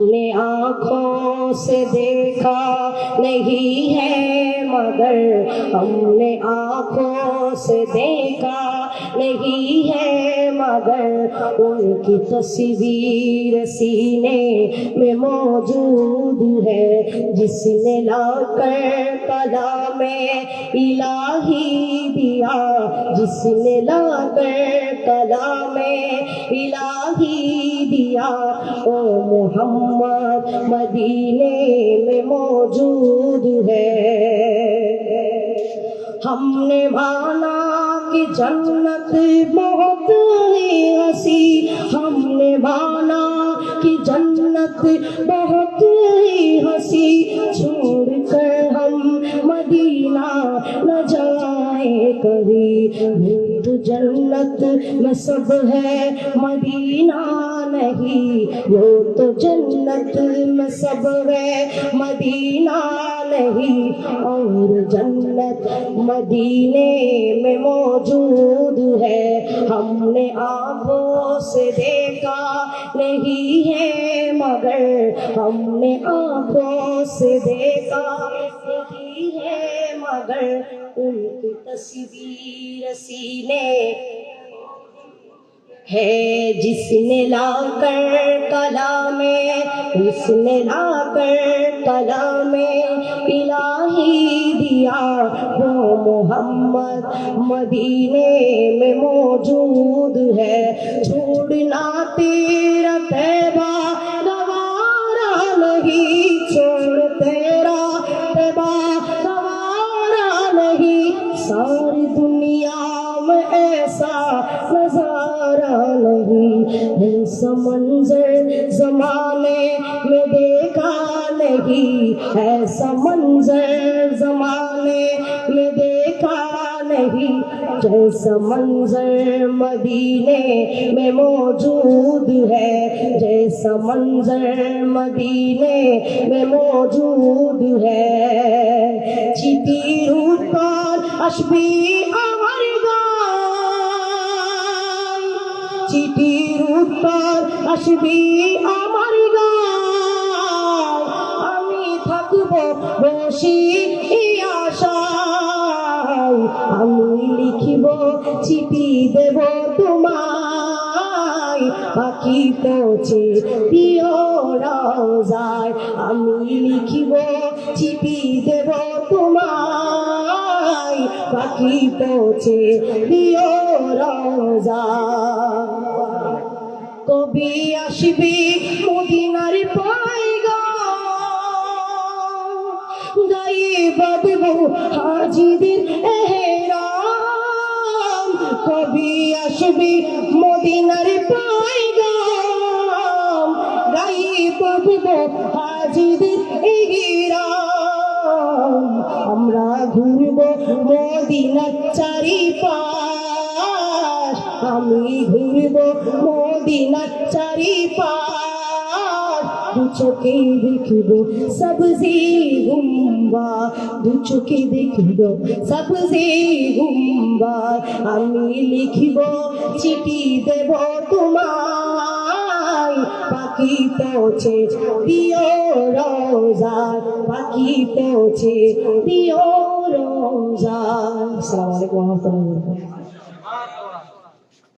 ने आँखों से देखा नहीं है मगर हमने आँखों से देखा नहीं है मगर उनकी तस्वीर सीने में मौजूद है। जिसने लाकर कलामे इलाही दिया, जिसने लाकर कलामे इलाही दिया, ओ मोहम्मद मदीने में मौजूद है। हमने माना कि जन्नत बहुत ही हंसी, हमने माना कि जन्नत बहुत ही हंसी, छोड़कर हम मदीना न जाए कभी। तो जन्नत में सब है मदीना नहीं, वो तो जन्नत में सब है मदीना नहीं। और जन्नत मदीने में मौजूद है, हमने आँखों से देखा नहीं है मगर हमने आँखों से देखा नहीं है मगर उनकी तस्वीर सीने है। जिसने लाकर कलामे, जिसने लाकर कलामे इलाही दिया, वो मोहम्मद मदीने में मौजूद है। छोड़ना तेरा तैबा गवारा नहीं, छोड़ तेरा तैबा गवारा नहीं। सारी दुनिया में ऐसा नजारा नहीं, ऐसा मंजर जमाने में देखा नहीं, ऐसा मंजर जमाने में देखा नहीं। जैसा मंजर मदीने में मौजूद है, जैसा मंजर मदीने में मौजूद है। चितीर उत्तर अशबी আমার গান, চিঠির উত্তর আসবি আমার গান। আমি থাকব বসি আশায়, আমি লিখিব চিঠি দেব তোমায়। পাখি পৌঁছে দিও রওজায়, আমি লিখিব চিঠি দেব তোমায়। পাখি পৌঁছে দিও রওজায়। কবি আসবি মদিনার পয়গাম, গায়ে বাঁধবো হাজিদের এহরাম। কবি আসবি মদিনার পয়গাম, গায়ে বাঁধবো হাজিদের এহরাম। আমরা ঘুরবো মদিনার চারিপাশ, আমি ঘুরবো মদিনার চারিপাশ। দু চোখে দেখব সবজি গুম্বা, দু চোখে দেখব সবজি গুম্বা। আমি লিখিব চিঠি দেব তোমায়, পাখি পৌঁছে দিও রওজায়, পাখি পৌঁছে দিও রওজায়। আসসালামু আলাইকুম ওয়া রাহমাতুল্লাহি ওয়া বারাকাতুহু।